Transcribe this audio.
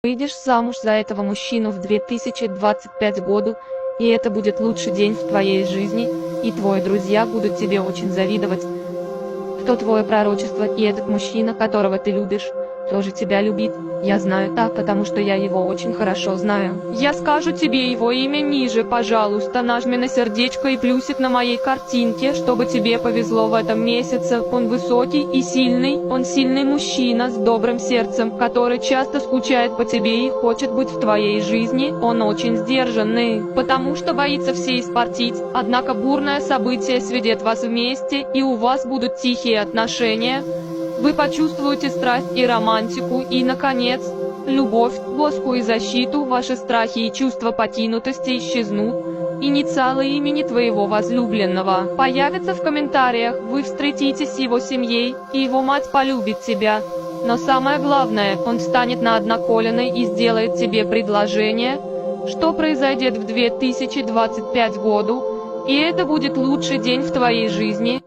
Выйдешь замуж за этого мужчину в 2025 году, и это будет лучший день в твоей жизни, и твои друзья будут тебе очень завидовать. Кто твое пророчество, и этот мужчина, которого ты любишь, тоже тебя любит. Я знаю так, потому что я его очень хорошо знаю. Я скажу тебе его имя ниже, пожалуйста, нажми на сердечко и плюсик на моей картинке, чтобы тебе повезло в этом месяце. Он высокий и сильный, он сильный мужчина с добрым сердцем, который часто скучает по тебе и хочет быть в твоей жизни. Он очень сдержанный, потому что боится все испортить, однако бурное событие сведет вас вместе, и у вас будут тихие отношения. Вы почувствуете страсть и романтику, и, наконец, любовь, ласку и защиту. Ваши страхи и чувства покинутости исчезнут. Инициалы имени твоего возлюбленного появятся в комментариях. Вы встретитесь с его семьей, и его мать полюбит тебя. Но самое главное, он встанет на одноколенный и сделает тебе предложение, что произойдет в 2025 году, и это будет лучший день в твоей жизни.